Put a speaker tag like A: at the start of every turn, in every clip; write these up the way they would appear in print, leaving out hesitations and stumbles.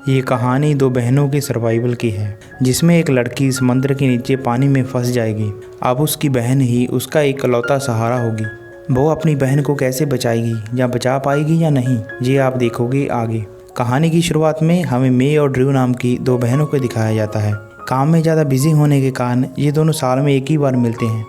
A: ये कहानी दो बहनों के सर्वाइवल की है, जिसमें एक लड़की समंदर के नीचे पानी में फंस जाएगी। अब उसकी बहन ही उसका इकलौता सहारा होगी। वो अपनी बहन को कैसे बचाएगी या बचा पाएगी या नहीं, ये आप देखोगे आगे। कहानी की शुरुआत में हमें मे और ड्रू नाम की दो बहनों को दिखाया जाता है। काम में ज़्यादा बिजी होने के कारण ये दोनों साल में एक ही बार मिलते हैं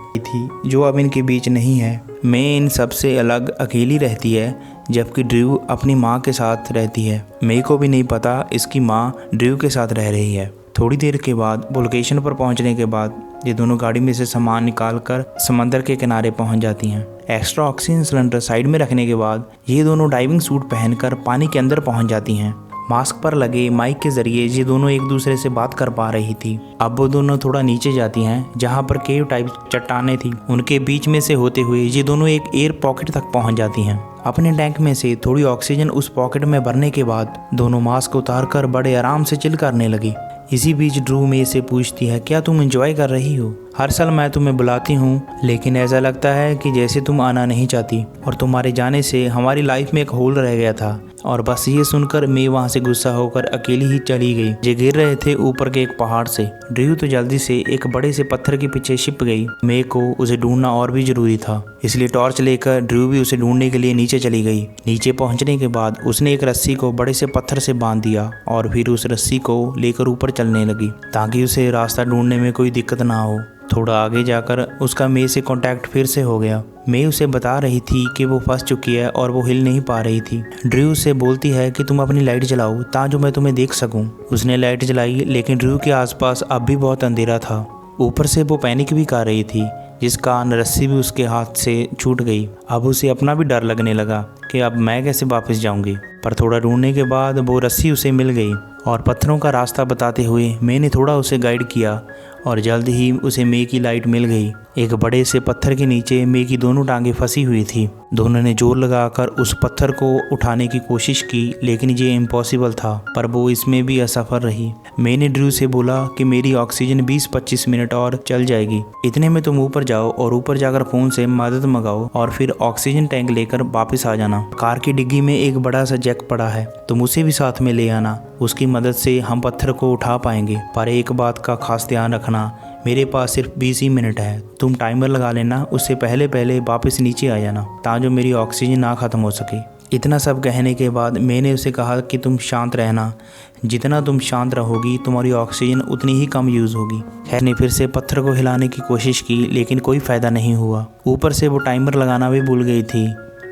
A: जो अब इनके बीच नहीं है। मे इन सबसे अलग अकेली रहती है, जबकि ड्रू अपनी माँ के साथ रहती है। मे को भी नहीं पता इसकी माँ ड्रू के साथ रह रही है। थोड़ी देर के बाद वो लोकेशन पर पहुंचने के बाद ये दोनों गाड़ी में से सामान निकालकर समंदर के किनारे पहुंच जाती हैं। एक्स्ट्रा ऑक्सीजन सिलेंडर साइड में रखने के बाद ये दोनों डाइविंग सूट पहनकर पानी के अंदर पहुंच जाती हैं। मास्क पर लगे माइक के जरिए ये दोनों एक दूसरे से बात कर पा रही थी। अब वो दोनों थोड़ा नीचे जाती हैं, जहां पर केव टाइप चट्टानें थी। उनके बीच में से होते हुए ये दोनों एक एयर पॉकेट तक पहुंच जाती हैं। अपने टैंक में से थोड़ी ऑक्सीजन उस पॉकेट में भरने के बाद दोनों मास्क उतारकर बड़े आराम से चिल करने लगी। इसी बीच ड्रू मे से पूछती है, क्या तुम एंजॉय कर रही हो? हर साल मैं तुम्हें बुलाती हूँ, लेकिन ऐसा लगता है कि जैसे तुम आना नहीं चाहती, और तुम्हारे जाने से हमारी लाइफ में एक होल रह गया था। और बस ये सुनकर मे वहाँ से गुस्सा होकर अकेली ही चली गई। जे गिर रहे थे ऊपर के एक पहाड़ से। ड्रू तो जल्दी से एक बड़े से पत्थर के पीछे छिप गई। मे को उसे ढूंढना और भी जरूरी था, इसलिए टॉर्च लेकर ड्रू भी उसे ढूंढने के लिए नीचे चली गई। नीचे पहुंचने के बाद उसने एक रस्सी को बड़े से पत्थर से बांध दिया और फिर उस रस्सी को लेकर ऊपर चलने लगी, ताकि उसे रास्ता ढूंढने में कोई दिक्कत ना हो। थोड़ा आगे जाकर उसका मे से कांटेक्ट फिर से हो गया। मे उसे बता रही थी कि वो फंस चुकी है और वो हिल नहीं पा रही थी। ड्रू उससे बोलती है कि तुम अपनी लाइट जलाओ ताकि मैं तुम्हें देख सकूं। उसने लाइट जलाई, लेकिन ड्रू के आसपास अब भी बहुत अंधेरा था। ऊपर से वो पैनिक भी कर रही थी, जिस कारण रस्सी भी उसके हाथ से छूट गई। अब उसे अपना भी डर लगने लगा कि अब मैं कैसे वापस जाऊंगी। पर थोड़ा ढूंढने के बाद वो रस्सी उसे मिल गई और पत्थरों का रास्ता बताते हुए मैंने थोड़ा उसे गाइड किया और जल्द ही उसे मे की लाइट मिल गई। एक बड़े से पत्थर के नीचे मे की दोनों टांगें फंसी हुई थी। दोनों ने जोर लगाकर उस पत्थर को उठाने की कोशिश की, लेकिन ये इम्पॉसिबल था, पर वो इसमें भी असफल रही। मैंने ड्रू से बोला कि मेरी ऑक्सीजन 20-25 मिनट और चल जाएगी, इतने में तुम ऊपर जाओ और ऊपर जाकर फ़ोन से मदद मंगाओ और फिर ऑक्सीजन टैंक लेकर वापस आ जाना। कार की डिग्गी में एक बड़ा सा जैक पड़ा है, तुम उसे भी साथ में ले आना। उसकी मदद से हम पत्थर को उठा पाएंगे, पर एक बात का खास ध्यान रखना, मेरे पास सिर्फ 20 ही मिनट है। तुम टाइमर लगा लेना, उससे पहले पहले वापस नीचे आ जाना ताकि मेरी ऑक्सीजन ना ख़त्म हो सके। इतना सब कहने के बाद मैंने उसे कहा कि तुम शांत रहना, जितना तुम शांत रहोगी तुम्हारी ऑक्सीजन उतनी ही कम यूज़ होगी। खैर ने फिर से पत्थर को हिलाने की कोशिश की, लेकिन कोई फ़ायदा नहीं हुआ। ऊपर से वो टाइमर लगाना भी भूल गई थी,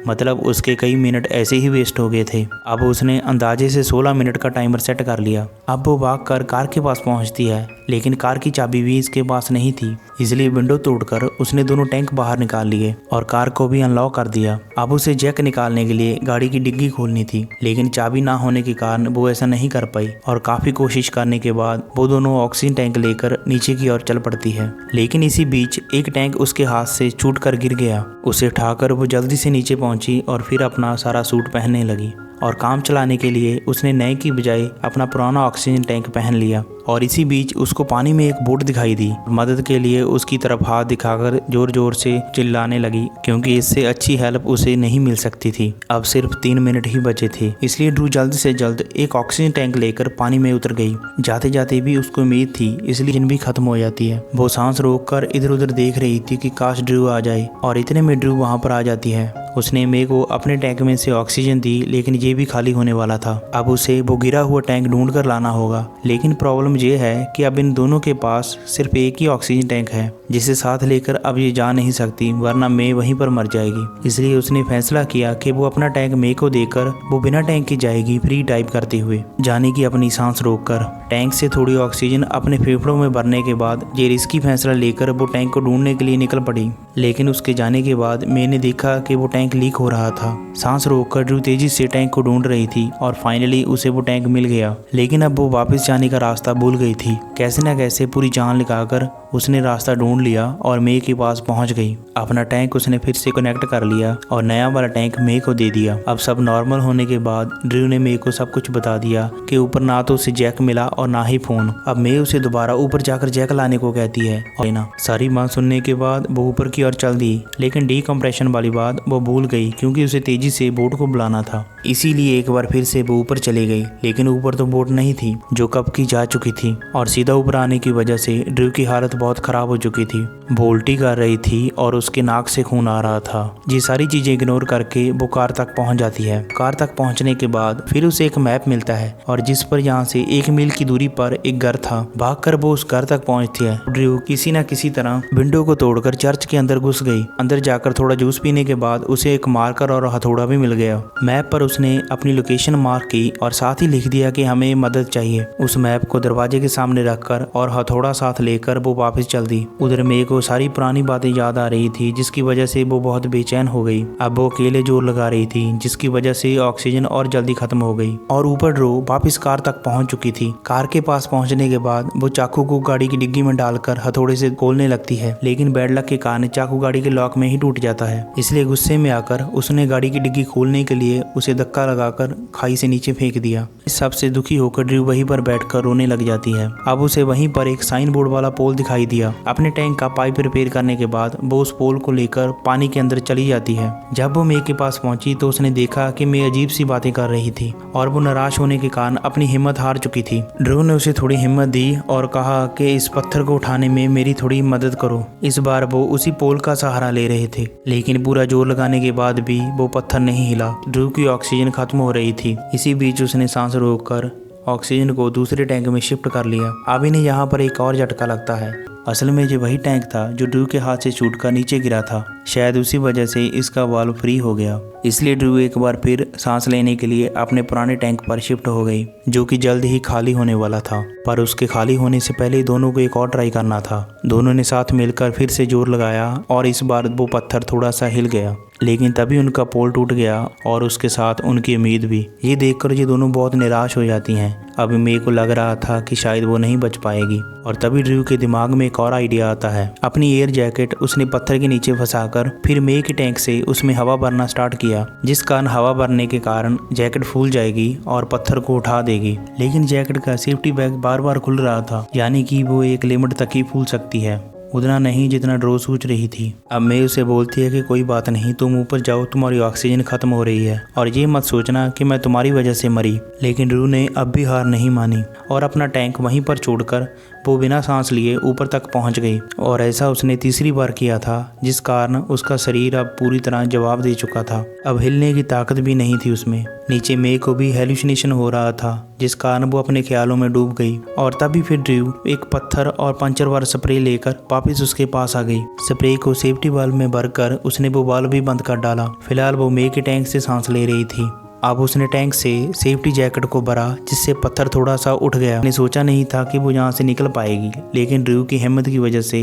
A: मतलब उसके कई मिनट ऐसे ही वेस्ट हो गए थे। अब उसने अंदाजे से 16 मिनट का टाइमर सेट कर लिया। अब वो भागकर कार के पास पहुंचती है, लेकिन कार की चाबी भी इसके पास नहीं थी, इसलिए विंडो तोड़कर उसने दोनों टैंक बाहर निकाल लिए और कार को भी अनलॉक कर दिया। अब उसे जैक निकालने के लिए गाड़ी की डिग्गी खोलनी थी, लेकिन चाबी ना होने के कारण वो ऐसा नहीं कर पाई और काफ़ी कोशिश करने के बाद वो दोनों ऑक्सीजन टैंक लेकर नीचे की ओर चल पड़ती है। लेकिन इसी बीच एक टैंक उसके हाथ से छूट कर गिर गया। उसे उठाकर वो जल्दी से नीचे पहुंची और फिर अपना सारा सूट पहनने लगी और काम चलाने के लिए उसने नए की बजाय अपना पुराना ऑक्सीजन टैंक पहन लिया। और इसी बीच उसको पानी में एक बोट दिखाई दी। मदद के लिए उसकी तरफ हाथ दिखाकर जोर जोर से चिल्लाने लगी, क्योंकि इससे अच्छी हेल्प उसे नहीं मिल सकती थी। अब सिर्फ 3 मिनट ही बचे थे, इसलिए ड्रू जल्द से जल्द एक ऑक्सीजन टैंक लेकर पानी में उतर गई। जाते जाते भी उसको उम्मीद थी, इसलिए इंजन भी खत्म हो जाती है। वो सांस रोककर इधर उधर देख रही थी कि काश ड्रू आ जाए, और इतने में ड्रू वहाँ पर आ जाती है। उसने मे को अपने टैंक में से ऑक्सीजन दी, लेकिन ये भी खाली होने वाला था। अब उसे वो गिरा हुआ टैंक ढूंढ कर लाना होगा, लेकिन प्रॉब्लम ये है कि अब इन दोनों के पास सिर्फ एक ही ऑक्सीजन टैंक है, जिसे साथ लेकर अब ये जा नहीं सकती, वरना मे वहीं पर मर जाएगी। इसलिए उसने फैसला किया कि वो अपना टैंक मे को देकर वो बिना टैंक के जाएगी, फ्री टाइप करते हुए जाने की अपनी सांस रोककर। टैंक से थोड़ी ऑक्सीजन अपने फेफड़ों में भरने के बाद ये रिस्की फैसला लेकर वो टैंक को ढूंढने के लिए निकल पड़ी। लेकिन उसके जाने के बाद मैंने देखा कि वो टैंक लीक हो रहा था। सांस रोककर ड्रू तेजी से टैंक को ढूंढ रही थी और फाइनली उसे वो टैंक मिल गया। लेकिन अब वो वापस जाने का रास्ता भूल गई थी। कैसे न कैसे पूरी जान लगाकर उसने रास्ता ढूंढ लिया और मे के पास पहुंच गई। अपना टैंक उसने फिर से कनेक्ट कर लिया और नया वाला टैंक मे को दे दिया। अब सब नॉर्मल होने के बाद ड्रू ने मे को सब कुछ बता दिया कि ऊपर ना तो उसे जैक मिला और ना ही फोन। अब मे उसे दोबारा ऊपर जाकर जैक लाने को कहती है और ना सारी बात सुनने के बाद वो ऊपर की ओर चल दी, लेकिन डीकम्प्रेशन वाली बात वो भूल गई क्योंकि उसे तेजी से बोट को बुलाना था। इसीलिए एक बार फिर से वो ऊपर चली गई, लेकिन ऊपर तो बोट नहीं थी जो कब की जा चुकी थी और सीधा ऊपर आने की वजह से ड्रू की हालत बहुत खराब हो चुकी थी। वो उल्टी कर रही थी और उसके नाक से खून आ रहा था। ये सारी चीजें इग्नोर करके वो कार तक पहुंच जाती है। कार तक पहुंचने के बाद फिर उसे एक मैप मिलता है और जिस पर यहाँ से 1 मील की दूरी पर एक घर था। भागकर वो उस घर तक पहुंचती है। ड्रू किसी न किसी तरह विंडो को तोड़कर चर्च के अंदर घुस गई। अंदर जाकर थोड़ा जूस पीने के बाद उसे एक मार्कर और हथौड़ा भी मिल गया। मैप पर उसने अपनी लोकेशन मार्क की और साथ ही लिख दिया कि हमें मदद चाहिए। उस मैप को दरवाजे के सामने रखकर और हथौड़ा साथ लेकर वो वापस चल दी। उधर मे को सारी पुरानी बातें याद आ रही थी जिसकी वजह से वो बहुत बेचैन हो गई। अब वो अकेले जोर लगा रही थी जिसकी वजह से ऑक्सीजन और जल्दी खत्म हो गई और ऊपर ड्रू वापस कार तक पहुंच चुकी थी। कार के पास पहुंचने के बाद वो चाकू को गाड़ी की डिग्गी में डालकर हथौड़े से खोलने लगती है, लेकिन बैड लक के कारण चाकू गाड़ी के लॉक में ही टूट जाता है। इसलिए गुस्से में आकर उसने गाड़ी की डिग्गी खोलने के लिए उसे धक्का लगाकर खाई से नीचे फेंक दिया। इस सब से दुखी होकर ड्रू वहीं पर बैठकर रोने लग जाती है। अब उसे वहीं पर एक साइन बोर्ड वाला पोल दिखाई दिया। अपने टैंक का पाइप रिपेयर करने के बाद वो उस पोल को लेकर पानी के अंदर चली जाती है। जब वो मे के पास पहुंची तो उसने देखा कि मे अजीब सी बातें कर रही थी और वो निराश होने के कारण अपनी हिम्मत हार चुकी थी। ड्रू ने उसे थोड़ी हिम्मत दी और कहा कि इस पत्थर को उठाने में मेरी थोड़ी मदद करो। इस बार वो उसी पोल का सहारा ले रहे थे, लेकिन पूरा जोर लगाने के बाद भी वो पत्थर नहीं हिला। ड्रू की ऑक्सीजन खत्म हो रही थी। इसी बीच उसने सांस रोककर ऑक्सीजन को दूसरे टैंक में शिफ्ट कर लिया। अब इन्हें यहाँ पर एक और झटका लगता है। असल में ये वही टैंक था जो ड्रू के हाथ से छूटकर नीचे गिरा था। शायद उसी वजह से इसका वाल्व फ्री हो गया। इसलिए ड्रू एक बार फिर सांस लेने के लिए अपने पुराने टैंक पर शिफ्ट हो गई, जो कि जल्द ही खाली होने वाला था। पर उसके खाली होने से पहले दोनों को एक और ट्राई करना था। दोनों ने साथ मिलकर फिर से जोर लगाया और इस बार वो पत्थर थोड़ा सा हिल गया, लेकिन तभी उनका पोल टूट गया और उसके साथ उनकी उम्मीद भी। ये देखकर ये दोनों बहुत निराश हो जाती हैं। अब मे को लग रहा था कि शायद वो नहीं बच पाएगी और तभी ड्रू के दिमाग में एक और आइडिया आता है। अपनी एयर जैकेट उसने पत्थर के नीचे फंसाकर फिर मे के टैंक से उसमें हवा भरना स्टार्ट किया, जिस कारण हवा भरने के कारण जैकेट फूल जाएगी और पत्थर को उठा देगी। लेकिन जैकेट का सेफ्टी बैग बार बार खुल रहा था, यानी कि वो एक लिमिट तक ही फूल सकती है, उतना नहीं जितना ड्रू सोच रही थी। अब मे उसे बोलती है कि कोई बात नहीं, तुम ऊपर जाओ, तुम्हारी ऑक्सीजन खत्म हो रही है और ये मत सोचना कि मैं तुम्हारी वजह से मरी। लेकिन ड्रू ने अब भी हार नहीं मानी और अपना टैंक वहीं पर छोड़कर वो बिना सांस लिए ऊपर तक पहुंच गई। और ऐसा उसने तीसरी बार किया था, जिस कारण उसका शरीर अब पूरी तरह जवाब दे चुका था। अब हिलने की ताकत भी नहीं थी उसमें। नीचे मे को भी हेलुसिनेशन हो रहा था, जिस कारण वो अपने ख्यालों में डूब गई। और तभी फिर ड्रू एक पत्थर और पंचर वाला स्प्रे लेकर वापस उसके पास आ गई। स्प्रे को सेफ्टी वाल्व में भरकर उसने वो वाल्व भी बंद कर डाला। फिलहाल वो मे के टैंक से सांस ले रही थी। अब उसने टैंक से सेफ्टी जैकेट को भरा, जिससे पत्थर थोड़ा सा उठ गया। उसने सोचा नहीं था कि वो यहाँ से निकल पाएगी, लेकिन ड्रू की हिम्मत की वजह से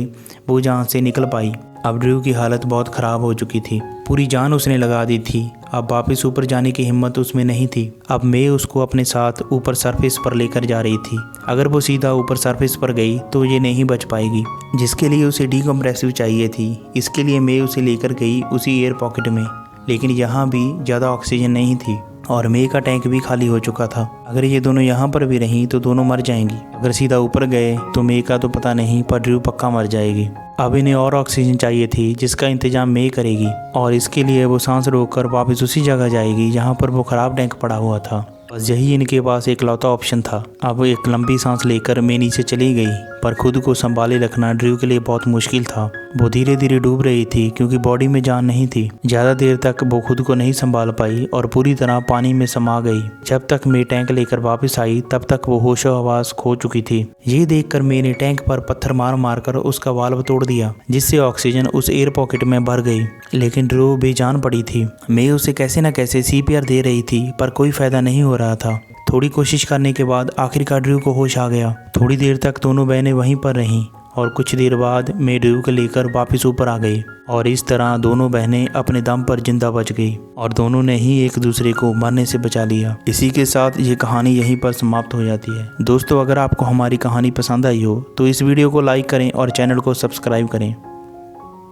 A: वो यहाँ से निकल पाई। अब ड्रू की हालत बहुत ख़राब हो चुकी थी, पूरी जान उसने लगा दी थी। अब वापस ऊपर जाने की हिम्मत उसमें नहीं थी। अब मे उसको अपने साथ ऊपर सरफेस पर लेकर जा रही थी। अगर वो सीधा ऊपर सरफेस पर गई तो ये नहीं बच पाएगी, जिसके लिए उसे डीकम्प्रेसिव चाहिए थी। इसके लिए मे उसे लेकर गई उसी एयर पॉकेट में, लेकिन यहाँ भी ज़्यादा ऑक्सीजन नहीं थी और मे का टैंक भी खाली हो चुका था। अगर ये दोनों यहाँ पर भी रहीं तो दोनों मर जाएंगी। अगर सीधा ऊपर गए तो मे का तो पता नहीं, पर ड्रू पक्का मर जाएगी। अब इन्हें और ऑक्सीजन चाहिए थी, जिसका इंतजाम मे करेगी और इसके लिए वो सांस रोककर वापस उसी जगह जाएगी जहाँ पर वो ख़राब टैंक पड़ा हुआ था। बस यही इनके पास एक लौता ऑप्शन था। अब एक लंबी सांस लेकर मे नीचे चली गई, पर खुद को संभाले रखना ड्रू के लिए बहुत मुश्किल था। वो धीरे धीरे डूब रही थी क्योंकि बॉडी में जान नहीं थी। ज़्यादा देर तक वो खुद को नहीं संभाल पाई और पूरी तरह पानी में समा गई। जब तक मे टैंक लेकर वापस आई तब तक वो होशो हवास खो चुकी थी। ये देखकर मे ने टैंक पर पत्थर मार मार कर उसका वाल्व तोड़ दिया, जिससे ऑक्सीजन उस एयर पॉकेट में भर गई। लेकिन ड्रू बेजान पड़ी थी। मे उसे कैसे न कैसे CPR दे रही थी, पर कोई फायदा नहीं हो रहा था। थोड़ी कोशिश करने के बाद आखिरकार ड्रू को होश आ गया। थोड़ी देर तक दोनों बहनें वहीं पर रहीं और कुछ देर बाद मे ड्रू को लेकर वापस ऊपर आ गई और इस तरह दोनों बहनें अपने दम पर जिंदा बच गई और दोनों ने ही एक दूसरे को मरने से बचा लिया। इसी के साथ ये कहानी यहीं पर समाप्त हो जाती है। दोस्तों, अगर आपको हमारी कहानी पसंद आई हो तो इस वीडियो को लाइक करें और चैनल को सब्सक्राइब करें।